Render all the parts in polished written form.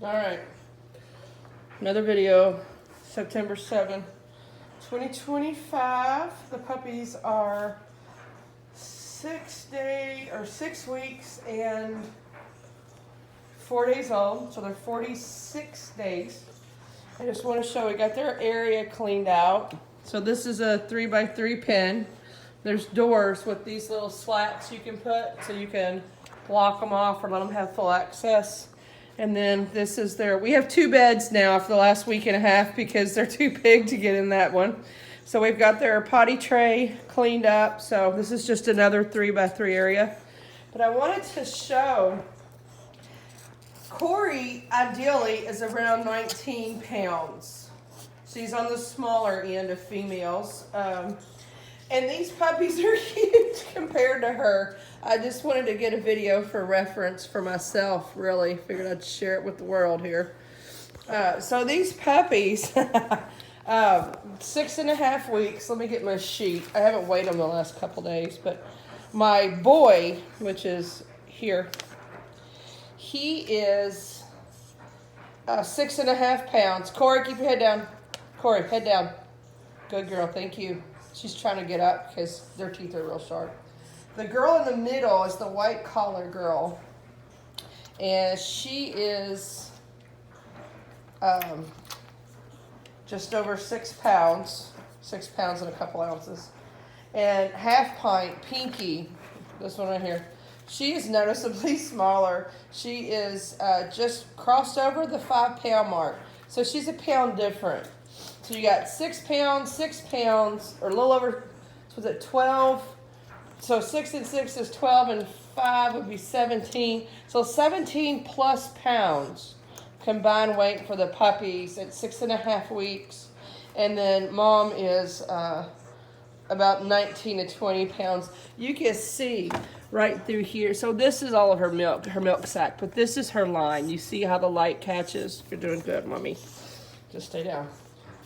All right. Another video, September 7th, 2025. The puppies are 6 weeks and 4 days old, so they're 46 days. I just want to show we got their area cleaned out. So this is a 3x3 pen. There's doors with these little slats you can put so you can block them off or let them have full access. And then this is we have 2 beds now for the last week and a half because they're too big to get in that one. So we've got their potty tray cleaned up. So this is just another 3x3 area. But I wanted to show, Corey ideally is around 19 pounds. She's on the smaller end of females. And these puppies are huge compared to her. I just wanted to get a video for reference for myself, really. Figured I'd share it with the world here. So these puppies, 6.5 weeks. Let me get my sheet. I haven't weighed them the last couple days, but my boy, which is here, he is 6.5 pounds. Corey, keep your head down. Corey, head down. Good girl, thank you. She's trying to get up because their teeth are real sharp. The girl in the middle is the white collar girl. And she is just over 6 pounds. 6 pounds and a couple ounces. And half pint, Pinky, this one right here, she is noticeably smaller. She is just crossed over the 5 pound mark. So she's a pound different. So you got 6 pounds, or a little over, was it 12? So 6 and 6 is 12, and 5 would be 17. So 17 plus pounds combined weight for the puppies at 6.5 weeks. And then mom is about 19 to 20 pounds. You can see right through here. So this is all of her milk sac, but this is her line. You see how the light catches? You're doing good, mommy. Just stay down.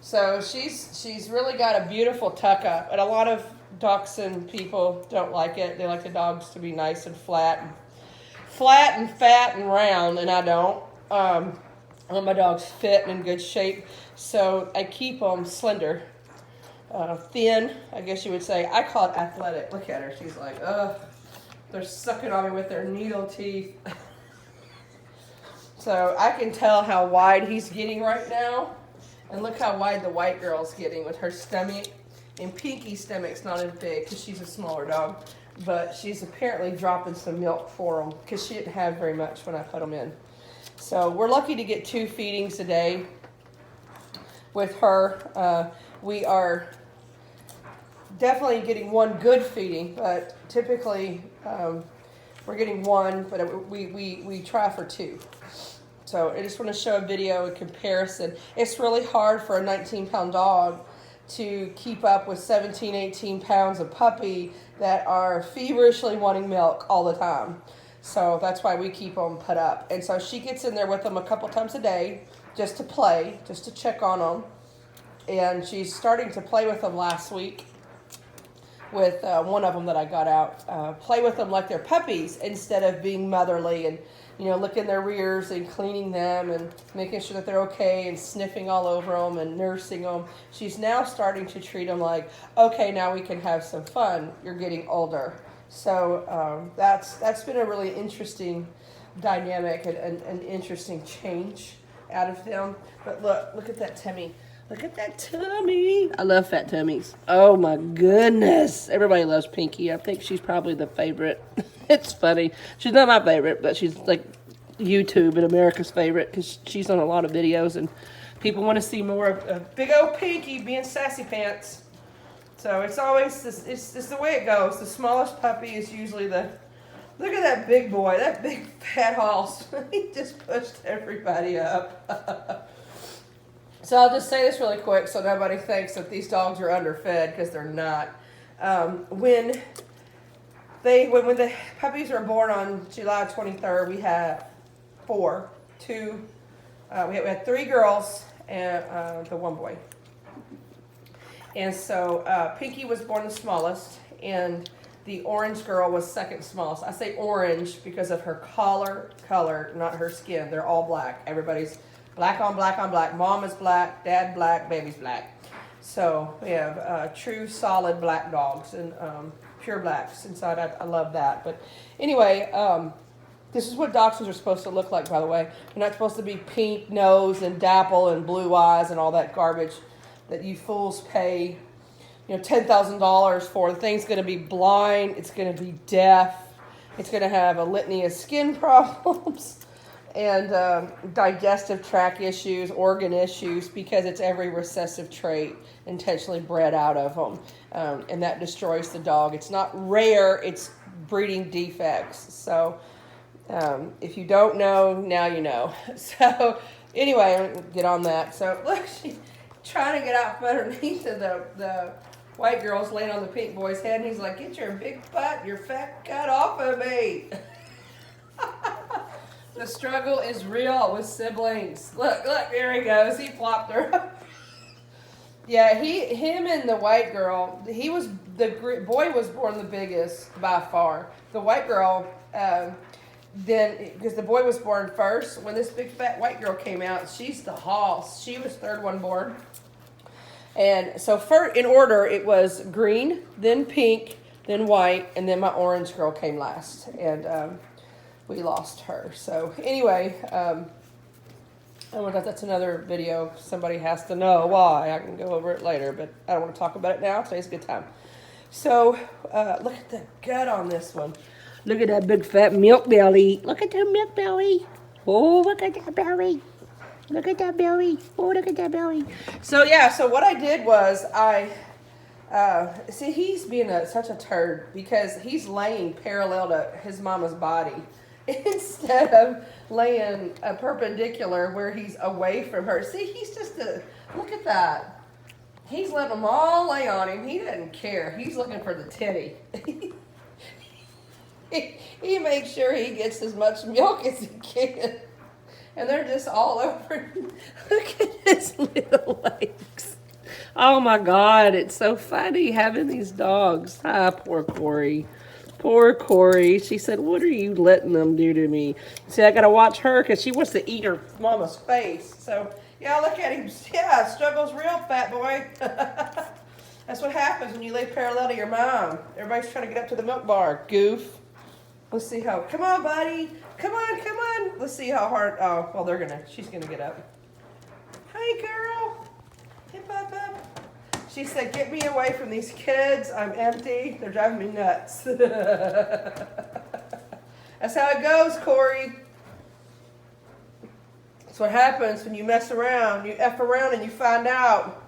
So she's really got a beautiful tuck up, and a lot of dachshund people don't like it. They like the dogs to be nice and flat and fat and round, and I don't. I want my dogs fit and in good shape, so I keep them slender, thin, I guess you would say. I call it athletic. Look at her. She's like, ugh. They're sucking on me with their needle teeth. So I can tell how wide he's getting right now. And look how wide the white girl's getting with her stomach. And Pinky's stomach's not as big because she's a smaller dog. But she's apparently dropping some milk for them because she didn't have very much when I put them in. So we're lucky to get 2 feedings a day with her. We are definitely getting 1 good feeding, but typically we're getting 1, but we try for 2. So I just want to show a video, a comparison. It's really hard for a 19-pound dog to keep up with 17, 18 pounds of puppy that are feverishly wanting milk all the time. So that's why we keep them put up. And so she gets in there with them a couple times a day just to play, just to check on them. And she's starting to play with them last week with one of them that I got out. Play with them like they're puppies instead of being motherly and licking their rears and cleaning them and making sure that they're okay and sniffing all over them and nursing them. She's now starting to treat them like, okay, now we can have some fun. You're getting older. So that's been a really interesting dynamic and an interesting change out of them. But look at that tummy. Look at that tummy. I love fat tummies. Oh my goodness. Everybody loves Pinky. I think she's probably the favorite. It's funny. She's not my favorite, but she's like YouTube and America's favorite because she's on a lot of videos and people want to see more of big old Pinky being sassy pants. So it's always this. It's the way it goes. The smallest puppy is usually the. Look at that big boy. That big fat hoss. He just pushed everybody up. So I'll just say this really quick so nobody thinks that these dogs are underfed because they're not. When the puppies were born on July 23rd, we had 4. We had 3 girls and the 1 boy. And so Pinky was born the smallest, and The orange girl was second smallest. I say orange because of her collar, not her skin. They're all black. Everybody's black on black on black. Mom is black, dad black, baby's black. So we have true solid black dogs and pure blacks inside. I love that. But anyway, this is what dachshunds are supposed to look like, by the way. They're not supposed to be pink nose and dapple and blue eyes and all that garbage that you fools pay, $10,000 for. The thing's going to be blind. It's going to be deaf. It's going to have a litany of skin problems and digestive tract issues, organ issues, because it's every recessive trait intentionally bred out of them. And that destroys the dog. It's not rare. It's breeding defects. So if you don't know, now you know. So anyway, I'm going to get on that. So look, she's trying to get out from underneath the white girl's laying on the pink boy's head, and he's like, "Get your big butt, your fat gut off of me." The struggle is real with siblings. Look, there he goes. He flopped her. Yeah, him and the white girl, the boy was born the biggest by far. The white girl, then, because the boy was born first, when this big fat white girl came out, she's the hoss. She was third one born. And so in order, it was green, then pink, then white, and then my orange girl came last. And we lost her. So anyway, I don't know if that's another video. Somebody has to know why. I can go over it later, but I don't want to talk about it now. Today's a good time. So look at the gut on this one. Look at that big fat milk belly. Look at that milk belly. Oh, look at that belly. Look at that belly. Oh, look at that belly. So yeah, so what I did was see, he's being such a turd because he's laying parallel to his mama's body instead of laying perpendicular where he's away from her. See, he's just look at that. He's letting them all lay on him. He doesn't care. He's looking for the titty. He makes sure he gets as much milk as he can. And they're just all over. Look at his little legs. Oh my God, it's so funny having these dogs. Ah, poor Corey. Poor Corey. She said, "What are you letting them do to me?" See, I got to watch her because she wants to eat her mama's face. So, yeah, look at him. Yeah, struggle's real, fat boy. That's what happens when you lay parallel to your mom. Everybody's trying to get up to the milk bar. Goof. Let's see how. Come on, buddy. Come on, come on. Let's see how hard. Oh, well, she's going to get up. Hi, girl. Hip, up, up. She said, "Get me away from these kids. I'm empty. They're driving me nuts." That's how it goes, Corey. That's what happens when you mess around. You F around and you find out.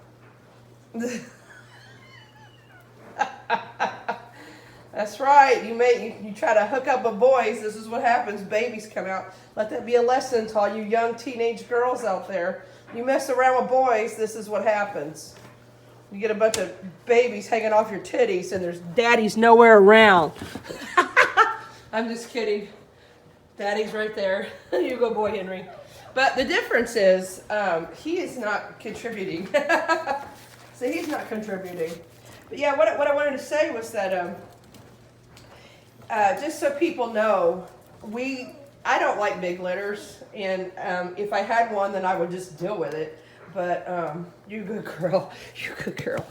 That's right. You try to hook up with boys. This is what happens. Babies come out. Let that be a lesson to all you young teenage girls out there. You mess around with boys, this is what happens. You get a bunch of babies hanging off your titties and there's daddy's nowhere around. I'm just kidding. Daddy's right there. You go, boy, Henry. But the difference is he is not contributing. So he's not contributing. But yeah, what I wanted to say was that just so people know, I don't like big litters, and if I had one, then I would just deal with it. But you good girl, you good girl.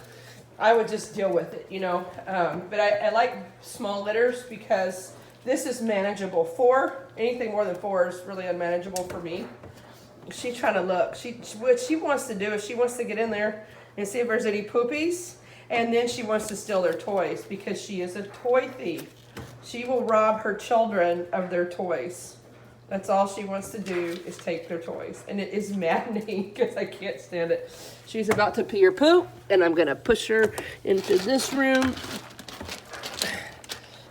I would just deal with it, But I like small litters because this is manageable. Anything more than 4 is really unmanageable for me. She's trying to look. What she wants to do is she wants to get in there and see if there's any poopies, and then she wants to steal their toys because she is a toy thief. She will rob her children of their toys. That's all she wants to do is take their toys. And it is maddening because I can't stand it. She's about to pee or poop, and I'm going to push her into this room.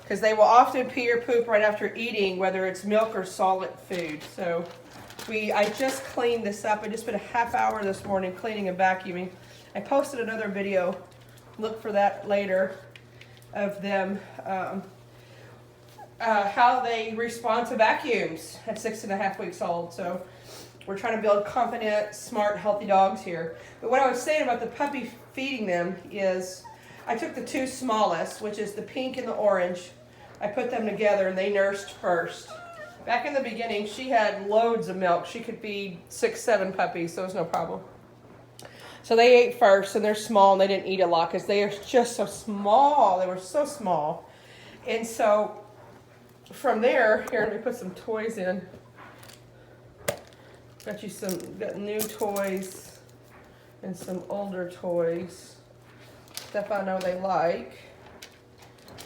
Because they will often pee or poop right after eating, whether it's milk or solid food. So I just cleaned this up. I just spent a half hour this morning cleaning and vacuuming. I posted another video. Look for that later of them. How they respond to vacuums at 6.5 weeks old. So we're trying to build confident, smart, healthy dogs here. But what I was saying about the puppy feeding them is I took the two smallest, which is the pink and the orange. I put them together and they nursed first. Back in the beginning, she had loads of milk. She could feed 6, 7 puppies, so it was no problem. So they ate first, and they're small, and they didn't eat a lot because they are just so small. They were so small. And so from there, here, let me put some toys in. Got new toys and some older toys. Stuff I know they like.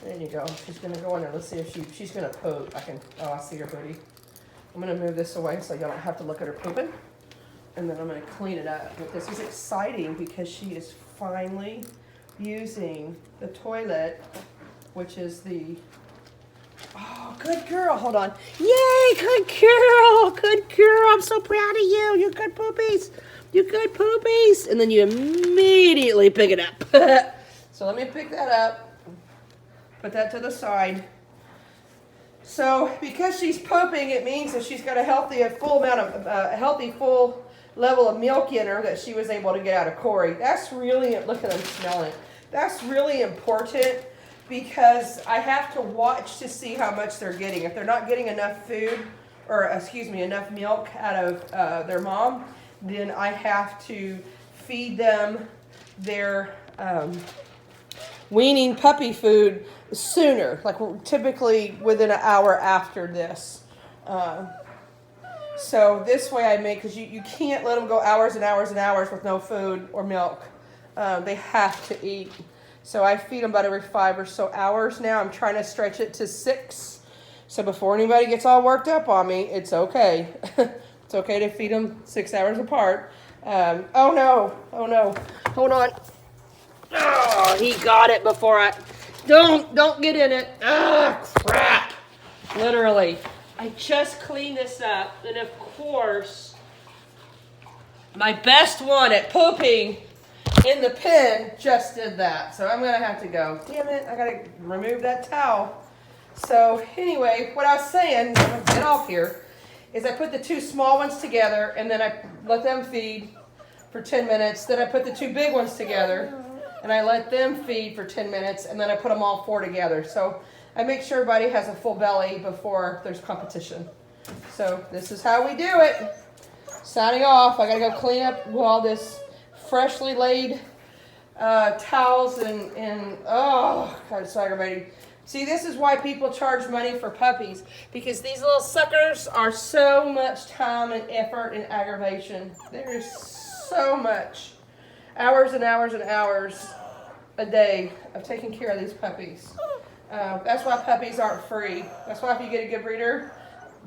There you go. She's going to go in there. Let's see if she's going to poop. I see her booty. I'm going to move this away so y'all don't have to look at her pooping. And then I'm going to clean it up. But this is exciting because she is finally using the toilet, which is the, oh, good girl. Hold on. Yay, good girl. Good girl. I'm so proud of you. You good poopies. You good poopies. And then you immediately pick it up. So let me pick that up. Put that to the side. So because she's pooping, it means that she's got a full level of milk in her that she was able to get out of Corey. That's really, look at them smelling. That's really important because I have to watch to see how much they're getting. If they're not getting enough food, or enough milk out of their mom, then I have to feed them their weaning puppy food sooner, like typically within an hour after this. So this way I make, because you can't let them go hours and hours and hours with no food or milk. They have to eat. So I feed them about every 5 or so hours now. I'm trying to stretch it to 6. So before anybody gets all worked up on me, it's okay. It's okay to feed them 6 hours apart. Oh no, hold on. Oh, he got it before I... Don't get in it. Ah, crap. Literally. I just cleaned this up. And of course, my best one at pooping in the pen just did that. So I'm going to have to go. Damn it, I got to remove that towel. So anyway, what I was saying, I'm going to get off here, is I put the two small ones together and then I let them feed for 10 minutes. Then I put the two big ones together and I let them feed for 10 minutes, and then I put them all 4 together. So I make sure everybody has a full belly before there's competition. So this is how we do it. Signing off. I got to go clean up all this freshly laid towels and oh, God, it's so aggravating. See, this is why people charge money for puppies, because these little suckers are so much time and effort and aggravation. There is so much. Hours and hours and hours a day of taking care of these puppies. That's why puppies aren't free. That's why if you get a good breeder,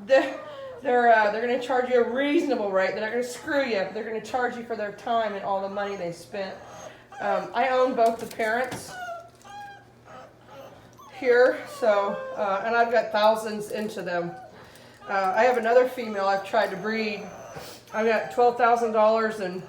they're going to charge you a reasonable rate. They're not going to screw you. They're going to charge you for their time and all the money they spent. I own both the parents here, so and I've got thousands into them. I have another female I've tried to breed. I've got $12,000 and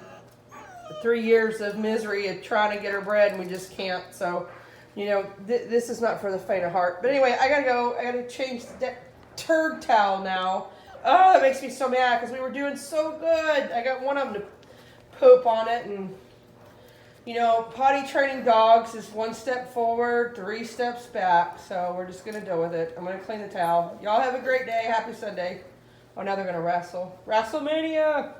3 years of misery of trying to get her bred, and we just can't. So, you know, this is not for the faint of heart. But anyway, I gotta go. I gotta change the turd towel now. Oh, that makes me so mad because we were doing so good. I got one of them to poop on it, and you know, potty training dogs is 1 step forward, 3 steps back. So we're just gonna deal with it. I'm gonna clean the towel. Y'all have a great day. Happy Sunday. Oh, now they're gonna wrestle. WrestleMania.